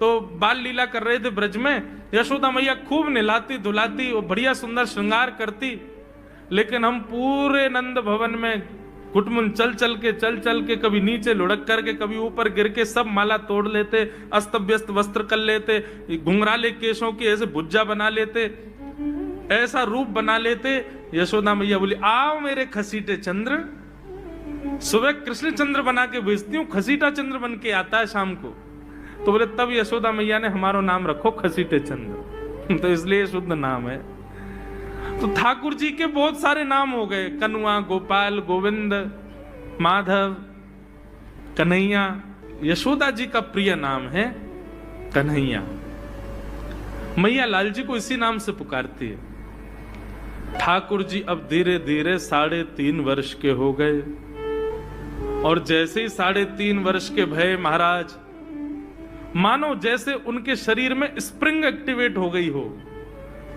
तो बाल लीला कर रहे थे ब्रज में। यशोदा मैया खूब नहलाती धुलाती और बढ़िया सुंदर श्रृंगार करती, लेकिन हम पूरे नंद भवन में घुटमुन चल चल के कभी नीचे लुढ़क करके कभी ऊपर गिर के सब माला तोड़ लेते, अस्त व्यस्त वस्त्र कर लेते, घुंघराले केशों की ऐसे भुज्जा बना लेते, ऐसा रूप बना लेते। यशोदा मैया बोली, आओ मेरे खसीटे चंद्र, सुबह कृष्ण चंद्र बना के भेजती हूँ, खसीटा चंद्र बन के आता है शाम को। तो बोले तब यशोदा मैया ने हमारा नाम रखो खसीटे चंद्र, तो इसलिए शुद्ध नाम है। तो ठाकुर जी के बहुत सारे नाम हो गए, कनुआ, गोपाल, गोविंद, माधव, कन्हैया। यशोदा जी का प्रिय नाम है कन्हैया। मैया लाल जी को इसी नाम से पुकारती है। ठाकुर जी अब धीरे धीरे 3.5 वर्ष के हो गए, और जैसे ही 3.5 वर्ष के भय महाराज, मानो जैसे उनके शरीर में स्प्रिंग एक्टिवेट हो गई हो।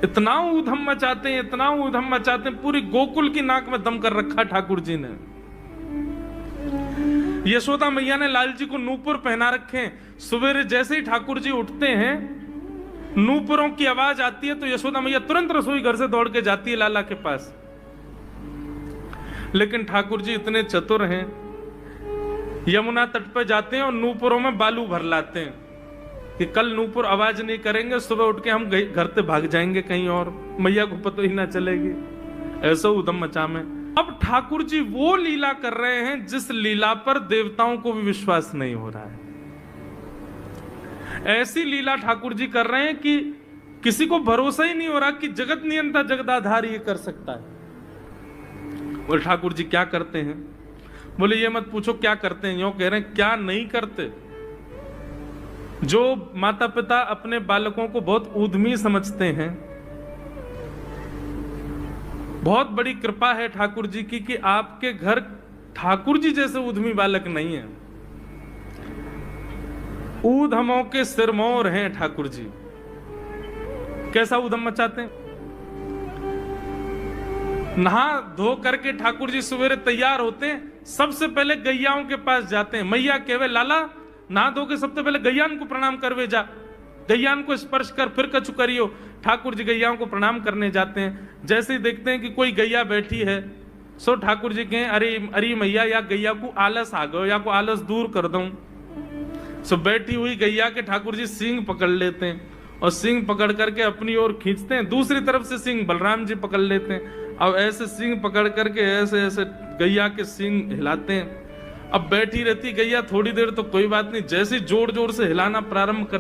इतना ऊधम मचाते हैं, इतना ऊधम मचाते हैं, पूरी गोकुल की नाक में दम कर रखा ठाकुर जी ने। यशोदा मैया ने लाल जी को नूपुर पहना रखे। सवेरे जैसे ही ठाकुर जी उठते हैं, नूपुरों की आवाज आती है तो यशोदा मैया तुरंत रसोई घर से दौड़ के जाती है लाला के पास। लेकिन ठाकुर जी इतने चतुर हैं, यमुना तट पर जाते हैं और नूपुरों में बालू भर लाते हैं कि कल नूपुर आवाज नहीं करेंगे, सुबह उठ के हम घर से भाग जाएंगे कहीं और, मैया को पता ही ना चलेगी। ऐसा उधम मचा में अब ठाकुर जी वो लीला कर रहे हैं जिस लीला पर देवताओं को भी विश्वास नहीं हो रहा है। ऐसी लीला ठाकुर जी कर रहे हैं कि किसी को भरोसा ही नहीं हो रहा कि जगत नियंता जगदाधार ये कर सकता है। बोले ठाकुर जी क्या करते हैं? बोले ये मत पूछो क्या करते हैं, यूं कह रहे हैं क्या नहीं करते। जो माता पिता अपने बालकों को बहुत ऊधमी समझते हैं, बहुत बड़ी कृपा है ठाकुर जी की कि आपके घर ठाकुर जी जैसे ऊधमी बालक नहीं है। ऊधमों के सिरमौर हैं ठाकुर जी। कैसा ऊधम मचाते हैं? नहा धो करके ठाकुर जी सवेरे तैयार होते हैं, सबसे पहले गैयाओं के पास जाते हैं। मैया कहवे लाला नहा धो के सबसे पहले गैयान को प्रणाम करवे जा, गैयान को स्पर्श कर फिर कछु करियो। ठाकुर जी गैयाओं को प्रणाम करने जाते हैं। जैसे ही देखते हैं कि कोई गैया बैठी है, सो ठाकुर जी कहें अरे मैया या गैया को आलस आ गयो, या को आलस दूर कर दूं। सो बैठी हुई गैया के ठाकुर जी सींग पकड़ लेते हैं और सींग पकड़ करके अपनी ओर खींचते हैं। दूसरी तरफ से सींग बलराम जी पकड़ लेते हैं। अब ऐसे सींग पकड़ करके ऐसे ऐसे गैया के सींग हिलाते हैं। अब बैठी रहती गैया थोड़ी देर तो कोई बात नहीं, जैसे जोर जोर से हिलाना प्रारंभ कर